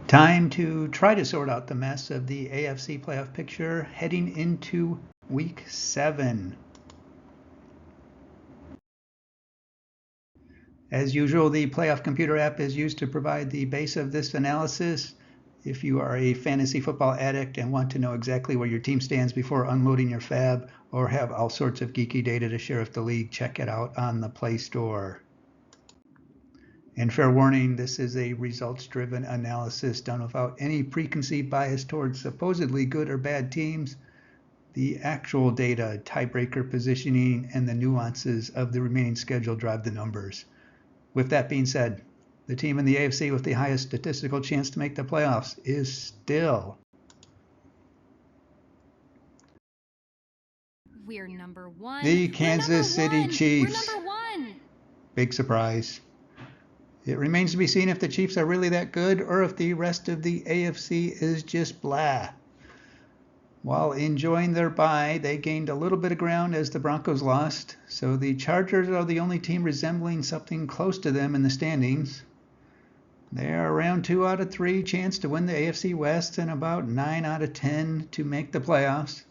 Time to try to sort out the mess of the AFC playoff picture heading into Week 7. As usual, the Playoff Computer app is used to provide the base of this analysis. If you are a fantasy football addict and want to know exactly where your team stands before unloading your fab, or have all sorts of geeky data to share with the league, check it out on the Play Store. And fair warning, this is a results-driven analysis done without any preconceived bias towards supposedly good or bad teams. The actual data, tiebreaker positioning, and the nuances of the remaining schedule drive the numbers. With that being said, the team in the AFC with the highest statistical chance to make the playoffs is still... We're number one. The Kansas City Chiefs. We're number one. Big surprise. It remains to be seen if the Chiefs are really that good or if the rest of the AFC is just blah. While enjoying their bye, they gained a little bit of ground as the Broncos lost, so the Chargers are the only team resembling something close to them in the standings. They are around 2 out of 3 chance to win the AFC West and about 9 out of 10 to make the playoffs.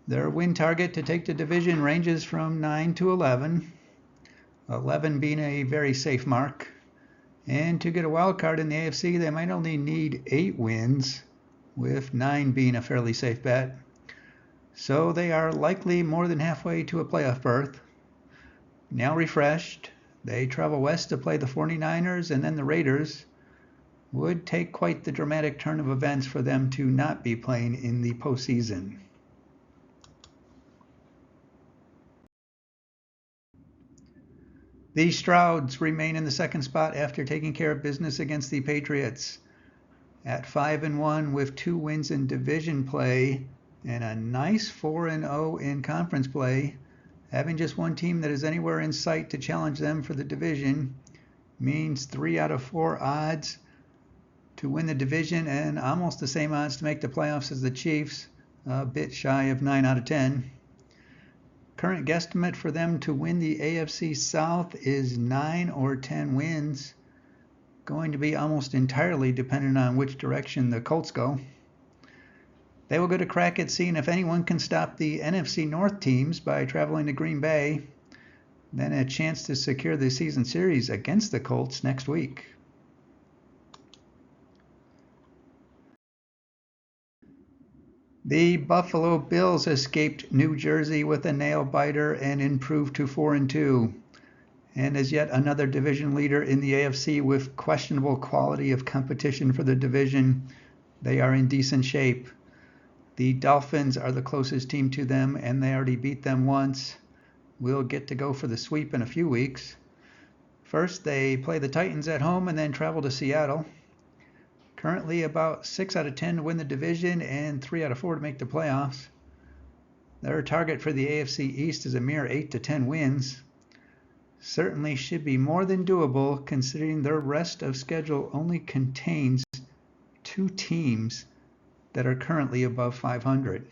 Their win target to take the division ranges from 9 to 11. 11 being a very safe mark. And to get a wild card in the AFC, they might only need 8 wins, with 9 being a fairly safe bet. So they are likely more than halfway to a playoff berth. Now refreshed, they travel west to play the 49ers and then the Raiders. Would take quite the dramatic turn of events for them to not be playing in the postseason. The Strouds remain in the second spot after taking care of business against the Patriots. At 5-1 with 2 wins in division play and a nice 4-0 in conference play, having just one team that is anywhere in sight to challenge them for the division means 3 out of 4 odds to win the division and almost the same odds to make the playoffs as the Chiefs, a bit shy of 9 out of 10. Current guesstimate for them to win the AFC South is 9 or 10 wins, going to be almost entirely dependent on which direction the Colts go. They will get a crack at seeing if anyone can stop the NFC North teams by traveling to Green Bay, then a chance to secure the season series against the Colts next week. The Buffalo Bills escaped New Jersey with a nail-biter and improved to 4-2. And as yet another division leader in the AFC with questionable quality of competition for the division, they are in decent shape. The Dolphins are the closest team to them, and they already beat them once. We'll get to go for the sweep in a few weeks. First, they play the Titans at home and then travel to Seattle. Currently about 6 out of 10 to win the division and 3 out of 4 to make the playoffs. Their target for the AFC East is a mere 8 to 10 wins. Certainly should be more than doable considering their rest of schedule only contains 2 teams that are currently above 500.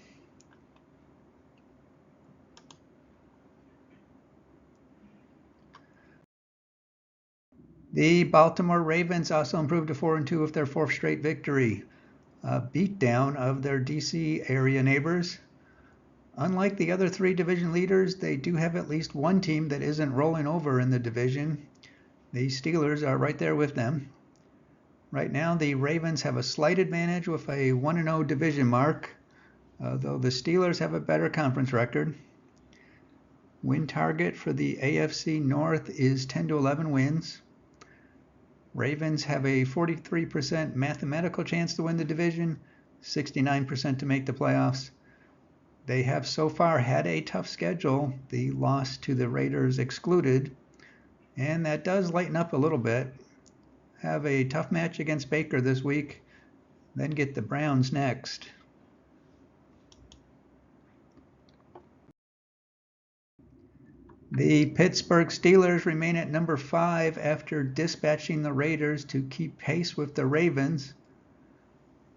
The Baltimore Ravens also improved to 4-2 with their 4th straight victory, a beatdown of their DC area neighbors. Unlike the other 3 division leaders, they do have at least one team that isn't rolling over in the division. The Steelers are right there with them. Right now, the Ravens have a slight advantage with a 1-0 division mark, though the Steelers have a better conference record. Win target for the AFC North is 10 to 11 wins. Ravens have a 43% mathematical chance to win the division, 69% to make the playoffs. They have so far had a tough schedule, the loss to the Raiders excluded, and that does lighten up a little bit. Have a tough match against Baker this week, then get the Browns next. The Pittsburgh Steelers remain at number 5 after dispatching the Raiders to keep pace with the Ravens.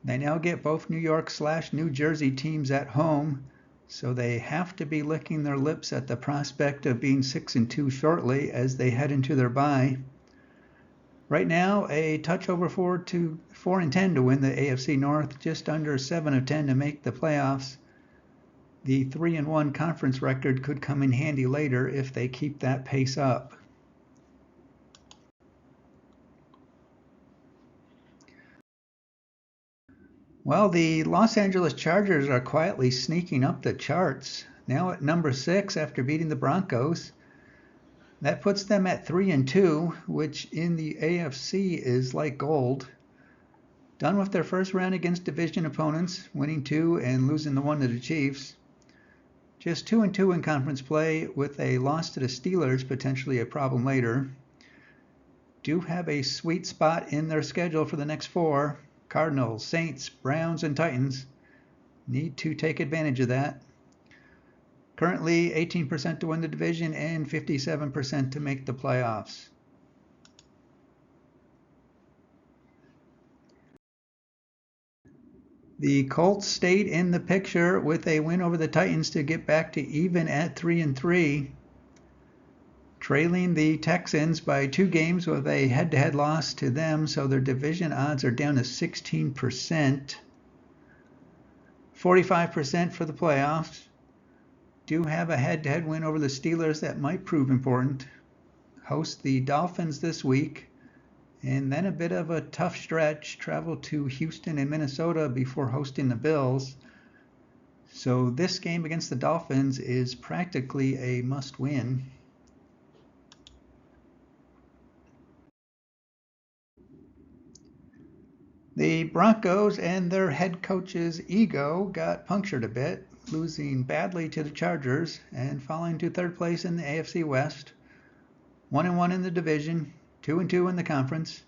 They now get both New York/New Jersey teams at home, so they have to be licking their lips at the prospect of being 6-2 shortly as they head into their bye. Right now, a touch over 4-10 to win the AFC North, just under 7 of 10 to make the playoffs. The 3-1 conference record could come in handy later if they keep that pace up. Well, the Los Angeles Chargers are quietly sneaking up the charts, now at number 6 after beating the Broncos. That puts them at 3-2, which in the AFC is like gold. Done with their first round against division opponents, winning 2 and losing the 1 to the Chiefs. Just 2-2 in conference play, with a loss to the Steelers potentially a problem later. Do have a sweet spot in their schedule for the next 4. Cardinals, Saints, Browns, and Titans. Need to take advantage of that. Currently 18% to win the division and 57% to make the playoffs. The Colts stayed in the picture with a win over the Titans to get back to even at 3-3. Trailing the Texans by 2 games with a head-to-head loss to them, so their division odds are down to 16%. 45% for the playoffs. Do have a head-to-head win over the Steelers that might prove important. Host the Dolphins this week, and then a bit of a tough stretch. Travel to Houston and Minnesota before hosting the Bills. So this game against the Dolphins is practically a must-win. The Broncos and their head coach's ego got punctured a bit, losing badly to the Chargers and falling to 3rd place in the AFC West. 1-1 in the division, 2-2 in the conference.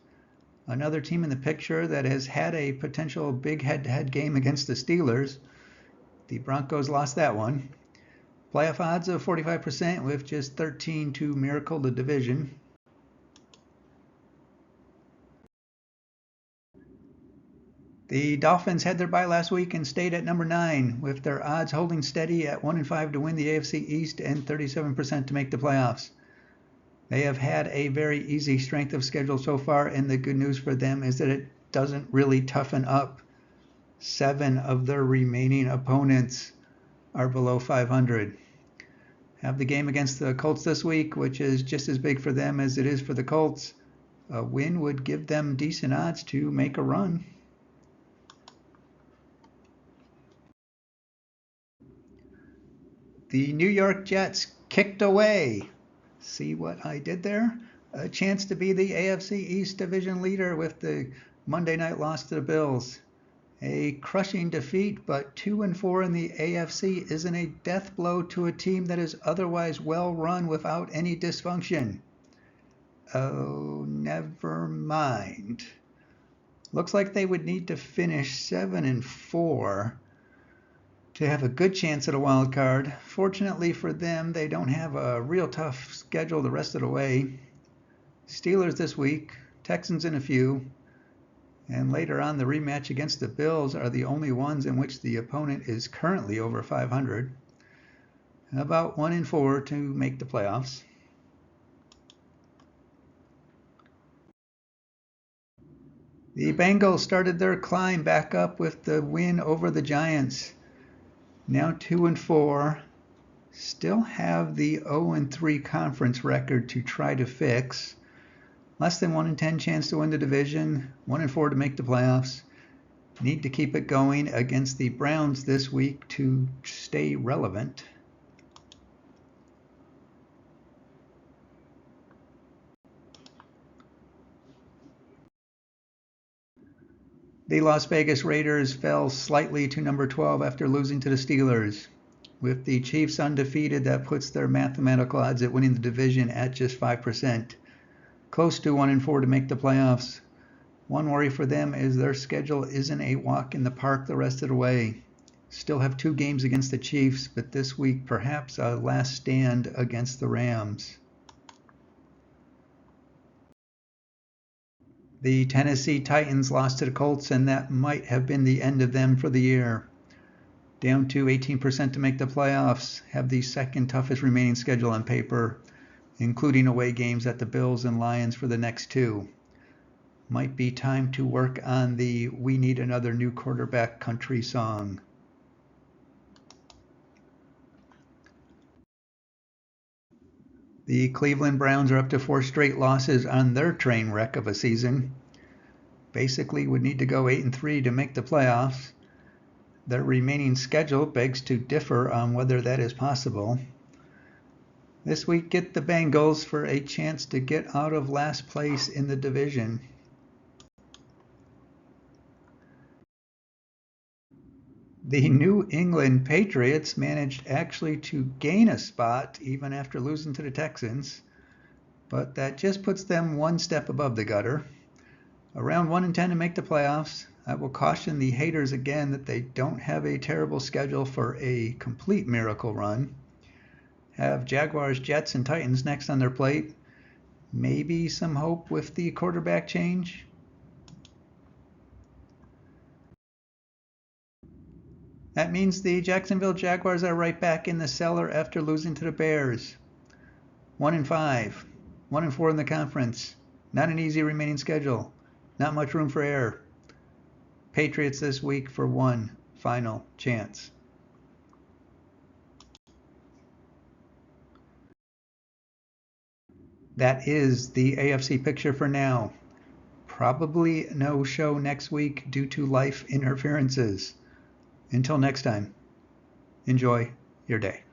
Another team in the picture that has had a potential big head-to-head game against the Steelers. The Broncos lost that one. Playoff odds of 45% with just 13 to miracle the division. The Dolphins had their bye last week and stayed at number 9, with their odds holding steady at 1-5 to win the AFC East and 37% to make the playoffs. They have had a very easy strength of schedule so far, and the good news for them is that it doesn't really toughen up. 7 of their remaining opponents are below 500. Have the game against the Colts this week, which is just as big for them as it is for the Colts. A win would give them decent odds to make a run. The New York Jets kicked away. See what I did there? A chance to be the AFC East division leader with the Monday night loss to the Bills. A crushing defeat, but 2-4 in the AFC isn't a death blow to a team that is otherwise well run without any dysfunction. Oh, never mind. Looks like they would need to finish 7-4 to have a good chance at a wild card. Fortunately for them, they don't have a real tough schedule the rest of the way. Steelers this week, Texans in a few, and later on the rematch against the Bills are the only ones in which the opponent is currently over 500. About 1-4 to make the playoffs. The Bengals started their climb back up with the win over the Giants. Now 2-4, still have the 0-3 conference record to try to fix. Less than 1-10 chance to win the division, 1-4 to make the playoffs. Need to keep it going against the Browns this week to stay relevant. The Las Vegas Raiders fell slightly to number 12 after losing to the Steelers. With the Chiefs undefeated, that puts their mathematical odds at winning the division at just 5%. Close to 1-4 to make the playoffs. One worry for them is their schedule isn't a walk in the park the rest of the way. Still have 2 games against the Chiefs, but this week perhaps a last stand against the Rams. The Tennessee Titans lost to the Colts, and that might have been the end of them for the year. Down to 18% to make the playoffs, have the second toughest remaining schedule on paper, including away games at the Bills and Lions for the next 2. Might be time to work on the "We Need Another New Quarterback" country song. The Cleveland Browns are up to 4 straight losses on their train wreck of a season. Basically would need to go 8-3 to make the playoffs. Their remaining schedule begs to differ on whether that is possible. This week, get the Bengals for a chance to get out of last place in the division. The New England Patriots managed actually to gain a spot even after losing to the Texans, but that just puts them one step above the gutter. Around 1-10 to make the playoffs. I will caution the haters again that they don't have a terrible schedule for a complete miracle run. Have Jaguars, Jets, and Titans next on their plate. Maybe some hope with the quarterback change. That means the Jacksonville Jaguars are right back in the cellar after losing to the Bears. 1-5, 1-4 in the conference. Not an easy remaining schedule. Not much room for error. Patriots this week for one final chance. That is the AFC picture for now. Probably no show next week due to life interferences. Until next time, enjoy your day.